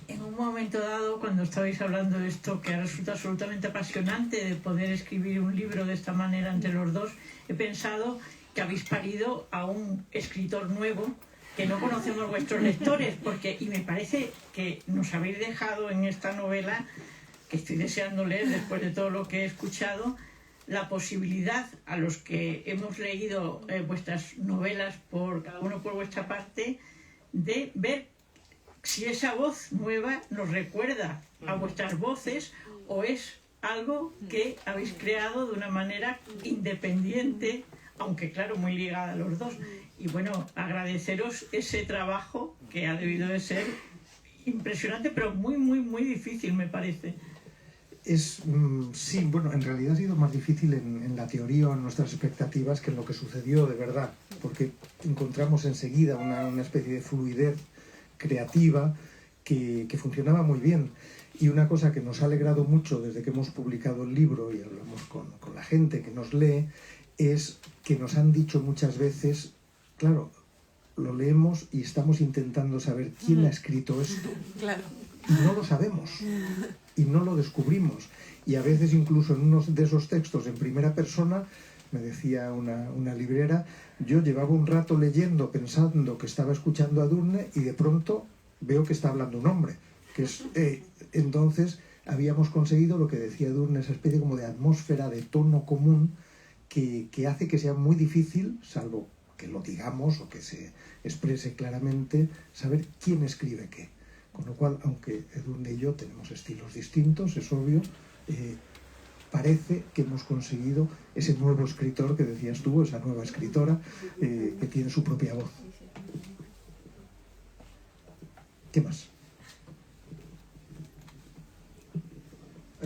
D: en un momento dado, cuando estabais hablando de esto, que resulta absolutamente apasionante, de poder escribir un libro de esta manera entre los dos, he pensado que habéis parido a un escritor nuevo que no conocemos vuestros lectores, y me parece que nos habéis dejado en esta novela, que estoy deseando leer después de todo lo que he escuchado, la posibilidad a los que hemos leído vuestras novelas, cada uno por vuestra parte, de ver si esa voz nueva nos recuerda a vuestras voces o es algo que habéis creado de una manera independiente, aunque claro, muy ligada a los dos. Y bueno, agradeceros ese trabajo que ha debido de ser impresionante, pero muy, muy, muy difícil, me parece.
C: Sí, bueno, en realidad ha sido más difícil en la teoría o en nuestras expectativas que en lo que sucedió de verdad, porque encontramos enseguida una especie de fluidez creativa que funcionaba muy bien. Y una cosa que nos ha alegrado mucho desde que hemos publicado el libro, y hablamos con la gente que nos lee, es que nos han dicho muchas veces, claro, lo leemos y estamos intentando saber quién ha escrito esto.
A: Claro.
C: Y no lo sabemos, y no lo descubrimos. Y a veces incluso en uno de esos textos en primera persona, me decía una librera, yo llevaba un rato leyendo pensando que estaba escuchando a Edurne y de pronto veo que está hablando un hombre. Entonces habíamos conseguido lo que decía Edurne, esa especie como de atmósfera, de tono común, que hace que sea muy difícil, salvo que lo digamos o que se exprese claramente, saber quién escribe qué. Con lo cual, aunque Edurne y yo tenemos estilos distintos, es obvio, parece que hemos conseguido ese nuevo escritor que decías tú, esa nueva escritora que tiene su propia voz. ¿Qué más?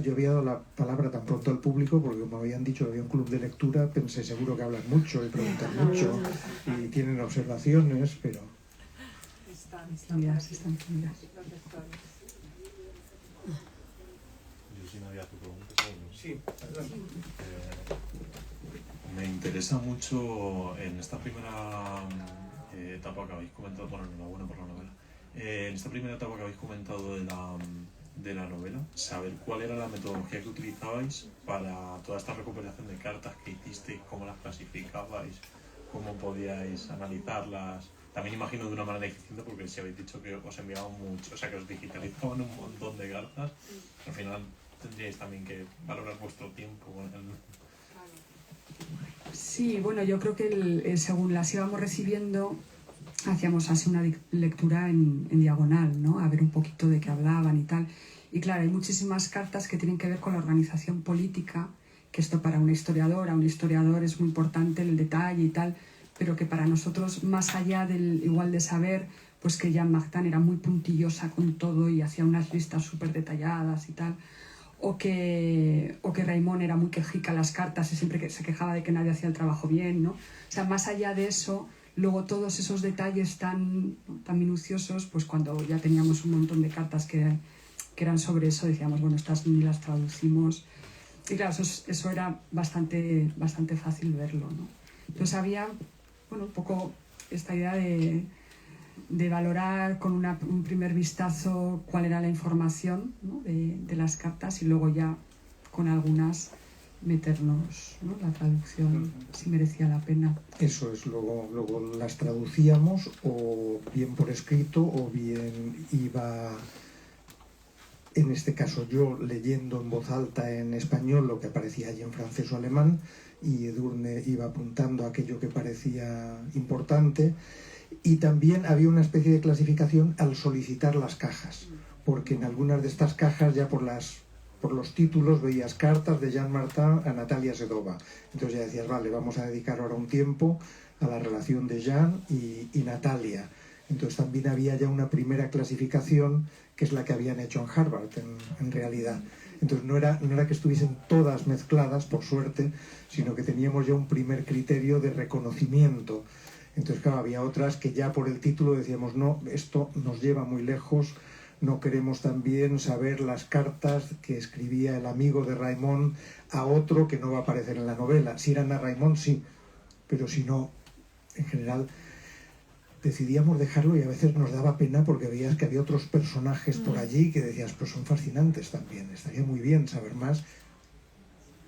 C: Yo había dado la palabra tan pronto al público porque, como habían dicho, había un club de lectura, pensé seguro que hablan mucho y preguntan mucho y tienen observaciones, pero...
A: Están
B: Están tímidas.
A: los lectores.
E: Yo sí me había tu pregunta.
C: Sí, adelante.
E: Me interesa mucho en esta primera etapa que habéis comentado, bueno, enhorabuena por la novela, en esta primera etapa que habéis comentado de la novela, saber cuál era la metodología que utilizabais para toda esta recuperación de cartas que hicisteis, cómo las clasificabais, cómo podíais analizarlas. También imagino de una manera eficiente, porque si habéis dicho que os enviaban mucho, o sea, que os digitalizaban un montón de cartas, al final tendríais también que valorar vuestro tiempo con el...
B: Sí, bueno, yo creo que según las íbamos recibiendo, hacíamos así una lectura en diagonal, ¿no? A ver un poquito de qué hablaban y tal. Y claro, hay muchísimas cartas que tienen que ver con la organización política, que esto para un historiador es muy importante el detalle y tal, pero que para nosotros, más allá del igual de saber, pues que Jeanne Martin era muy puntillosa con todo y hacía unas listas súper detalladas y tal, o que Raimon era muy quejica a las cartas y siempre que se quejaba de que nadie hacía el trabajo bien, ¿no? O sea, más allá de eso, luego todos esos detalles tan minuciosos, pues cuando ya teníamos un montón de cartas que eran sobre eso, decíamos, bueno, estas ni las traducimos. Y claro, eso era bastante fácil verlo, ¿no? Entonces había, bueno, un poco esta idea de valorar con un primer vistazo cuál era la información, ¿no? de las cartas y luego ya con algunas meternos, ¿no? La traducción, si merecía la pena.
C: Eso es, luego las traducíamos o bien por escrito o bien iba, en este caso yo, leyendo en voz alta en español lo que aparecía allí en francés o alemán, y Edurne iba apuntando aquello que parecía importante. Y también había una especie de clasificación al solicitar las cajas, porque en algunas de estas cajas ya por los títulos veías cartas de Jeanne Martin a Natalia Sedova. Entonces ya decías, vale, vamos a dedicar ahora un tiempo a la relación de Jeanne y Natalia. Entonces también había ya una primera clasificación que es la que habían hecho en Harvard, en realidad. Entonces no era que estuviesen todas mezcladas, por suerte, sino que teníamos ya un primer criterio de reconocimiento. Entonces, claro, había otras que ya por el título decíamos, no, esto nos lleva muy lejos, no queremos también saber las cartas que escribía el amigo de Raimon a otro que no va a aparecer en la novela. Si eran a Raimon, sí, pero si no, en general, decidíamos dejarlo y a veces nos daba pena porque veías que había otros personajes por allí que decías, pues son fascinantes también, estaría muy bien saber más,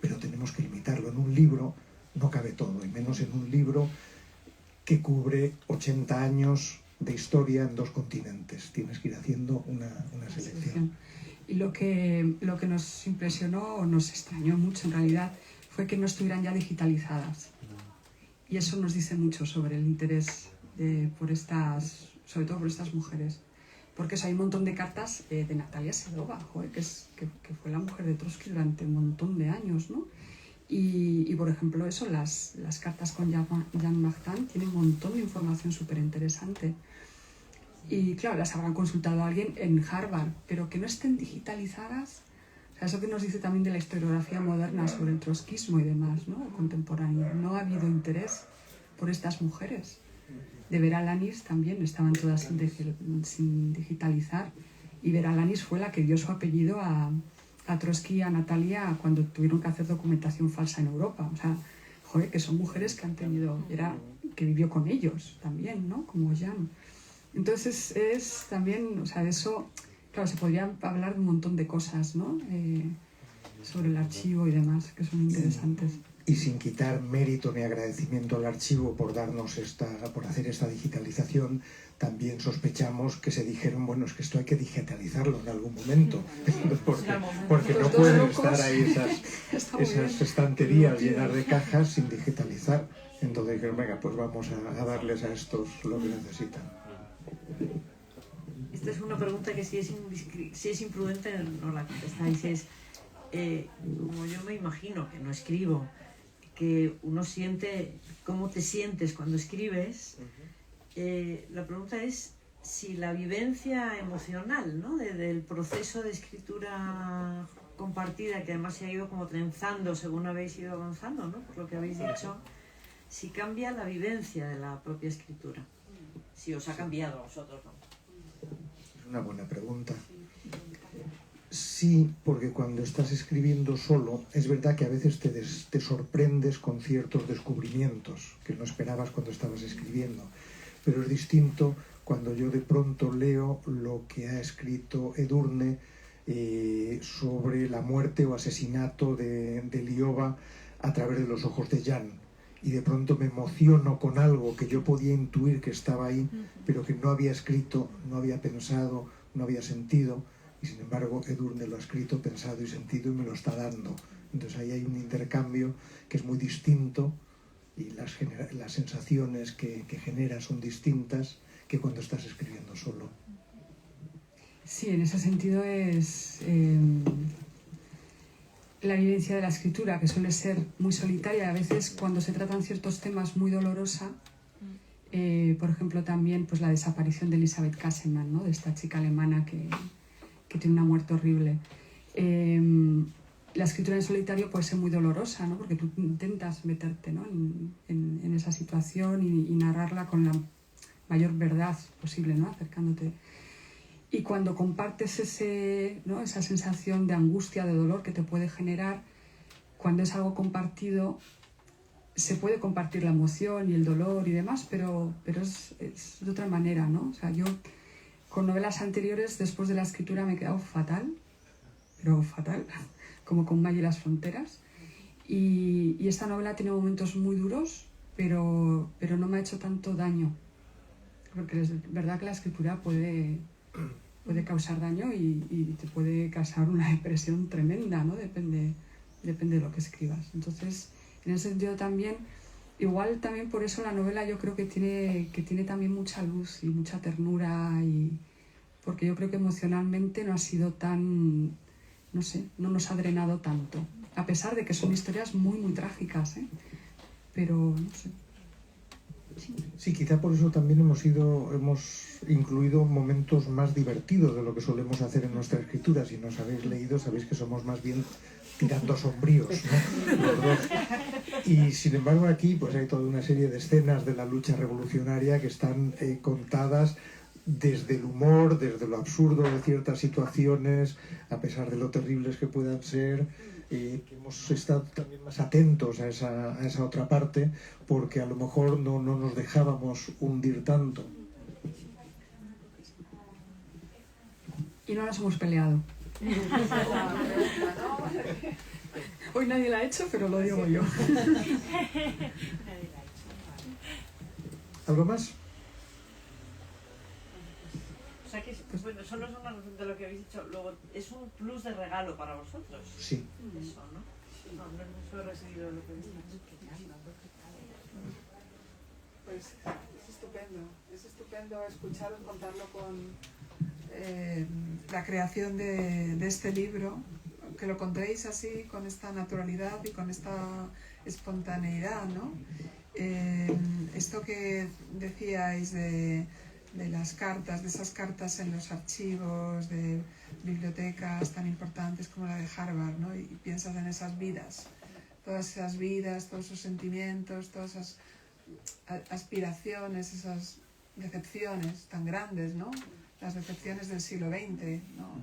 C: pero tenemos que limitarlo. En un libro no cabe todo, y menos en un libro que cubre 80 años de historia en 2 continentes. Tienes que ir haciendo una selección.
B: Y lo que nos impresionó o nos extrañó mucho en realidad fue que no estuvieran ya digitalizadas. Y eso nos dice mucho sobre el interés sobre todo por estas mujeres. Porque hay un montón de cartas de Natalia Sedova, joder, que fue la mujer de Trotsky durante un montón de años, ¿no? Y por ejemplo, eso, las cartas con Jeanne Martin tienen un montón de información súper interesante. Y claro, las habrán consultado a alguien en Harvard, pero que no estén digitalizadas. O sea, eso que nos dice también de la historiografía moderna sobre el trotskismo y demás, ¿no? Contemporáneo. No ha habido interés por estas mujeres. De Vera Lanis también estaban todas sin digitalizar. Y Vera Lanis fue la que dio su apellido a Trotsky y a Natalia cuando tuvieron que hacer documentación falsa en Europa. O sea, joder, que son mujeres que han tenido, que vivió con ellos también, ¿no? Como Jeanne. Entonces es también, o sea, de eso, claro, se podría hablar de un montón de cosas, ¿no? Sobre el archivo y demás, que son interesantes.
C: y sin quitar mérito ni agradecimiento al archivo por hacer esta digitalización, también sospechamos que se dijeron, bueno, es que esto hay que digitalizarlo en algún momento, porque no pueden estar ahí esas estanterías llenas de cajas sin digitalizar. Entonces dijeron, venga, pues vamos a darles a estos lo que necesitan.
D: Esta es una pregunta que si es imprudente no la contestáis. Como yo me imagino que no escribo, que uno siente cómo te sientes cuando escribes, la pregunta es si la vivencia emocional, ¿no? del proceso de escritura compartida, que además se ha ido como trenzando según habéis ido avanzando, ¿no? Por lo que habéis dicho, si cambia la vivencia de la propia escritura. Si os ha cambiado a vosotros, ¿no?
C: Es una buena pregunta. Sí, porque cuando estás escribiendo solo, es verdad que a veces te sorprendes con ciertos descubrimientos que no esperabas cuando estabas escribiendo, pero es distinto cuando yo de pronto leo lo que ha escrito Edurne sobre la muerte o asesinato de Liova a través de los ojos de Jan, y de pronto me emociono con algo que yo podía intuir que estaba ahí, pero que no había escrito, no había pensado, no había sentido. Y sin embargo Edurne lo ha escrito, pensado y sentido y me lo está dando. Entonces ahí hay un intercambio que es muy distinto y las sensaciones que genera son distintas que cuando estás escribiendo solo.
B: Sí, en ese sentido es la vivencia de la escritura, que suele ser muy solitaria. A veces cuando se tratan ciertos temas muy dolorosa, por ejemplo también pues la desaparición de Elisabeth Kasselmann, ¿no? De esta chica alemana que tiene una muerte horrible. La escritura en solitario puede ser muy dolorosa, ¿no? Porque tú intentas meterte, ¿no? en esa situación y narrarla con la mayor verdad posible, ¿no? Acercándote. Y cuando compartes ¿no? esa sensación de angustia, de dolor que te puede generar, cuando es algo compartido, se puede compartir la emoción y el dolor y demás, pero es de otra manera, ¿no? O sea, yo con novelas anteriores, después de la escritura, me he quedado fatal, pero fatal, como con Maggie y las fronteras. Y esta novela tiene momentos muy duros, pero no me ha hecho tanto daño. Porque es verdad que la escritura puede causar daño y te puede causar una depresión tremenda, ¿no? Depende de lo que escribas. Entonces, en ese sentido también, igual también por eso la novela yo creo que tiene también mucha luz y mucha ternura, porque yo creo que emocionalmente no ha sido tan, no sé, no nos ha drenado tanto, a pesar de que son historias muy, muy trágicas, pero no sé.
C: Sí, quizá por eso también hemos incluido momentos más divertidos de lo que solemos hacer en nuestra escritura. Si nos habéis leído, sabéis que somos más bien tirando sombríos, ¿no? Los dos. Y sin embargo aquí pues hay toda una serie de escenas de la lucha revolucionaria que están contadas desde el humor, desde lo absurdo de ciertas situaciones, a pesar de lo terribles que puedan ser. Que hemos estado también más atentos a esa otra parte, porque a lo mejor no nos dejábamos hundir tanto.
B: Y no nos hemos peleado. Hoy nadie la ha hecho, pero lo digo yo.
C: ¿Algo más?
D: O sea que bueno, solo es una de lo que habéis dicho. Luego, es un plus de regalo para vosotros.
C: Sí.
D: Eso, ¿no? No eso he recibido lo que habéis dicho.
A: Pues es estupendo escucharos contarlo con la creación de este libro, que lo contéis así, con esta naturalidad y con esta espontaneidad, ¿no? Esto que decíais de las cartas, de esas cartas en los archivos de bibliotecas tan importantes como la de Harvard, ¿no? Y piensas en esas vidas, todas esos sentimientos, todas esas aspiraciones, esas decepciones tan grandes, ¿no? Las decepciones del siglo XX, ¿no?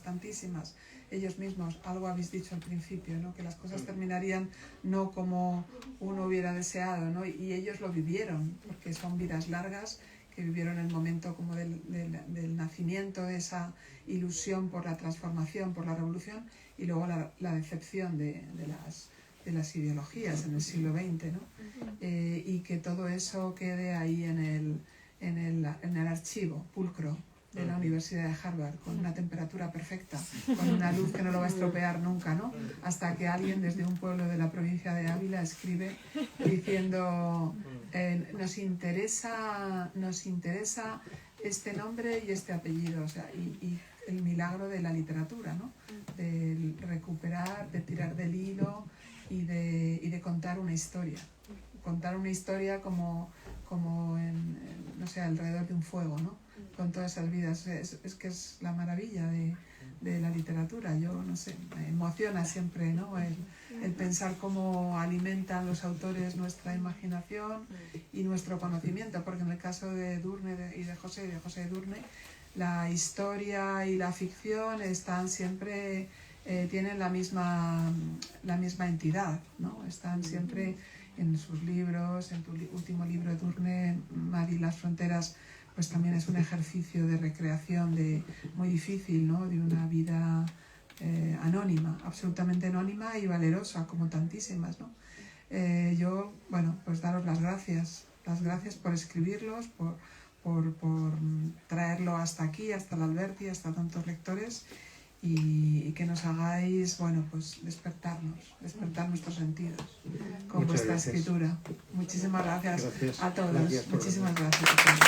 A: Tantísimas. Ellos mismos, algo habéis dicho al principio, ¿no? Que las cosas terminarían no como uno hubiera deseado, ¿no? Y ellos lo vivieron, porque son vidas largas que vivieron el momento como del nacimiento, de esa ilusión por la transformación, por la revolución, y luego la decepción de las ideologías en el siglo XX, ¿no? Y que todo eso quede ahí en el archivo pulcro de la Universidad de Harvard, con una temperatura perfecta, con una luz que no lo va a estropear nunca, ¿no? Hasta que alguien desde un pueblo de la provincia de Ávila escribe diciendo nos interesa este nombre y este apellido, o sea, y el milagro de la literatura, ¿no? De recuperar, de tirar del hilo y de contar una historia. Contar una historia como no sé, alrededor de un fuego, ¿no? Con todas esas vidas. Es que es la maravilla de la literatura. Yo, no sé, me emociona siempre, ¿no? El pensar cómo alimentan los autores nuestra imaginación y nuestro conocimiento, porque en el caso de Edurne y de José Edurne, la historia y la ficción están siempre, tienen la misma entidad, ¿no? Están siempre en sus libros. En tu último libro, Edurne, Mar y las fronteras, pues también es un ejercicio de recreación muy difícil, ¿no? De una vida anónima, absolutamente anónima y valerosa, como tantísimas, ¿no? Yo, bueno, pues daros las gracias por escribirlos, por traerlo hasta aquí, hasta el Alberti, hasta tantos lectores, y que nos hagáis, bueno, pues despertar nuestros sentidos con
C: Muchas
A: vuestra
C: gracias.
A: escritura. Muchísimas gracias a todos.
C: Gracias por
A: Muchísimas gracias a todos.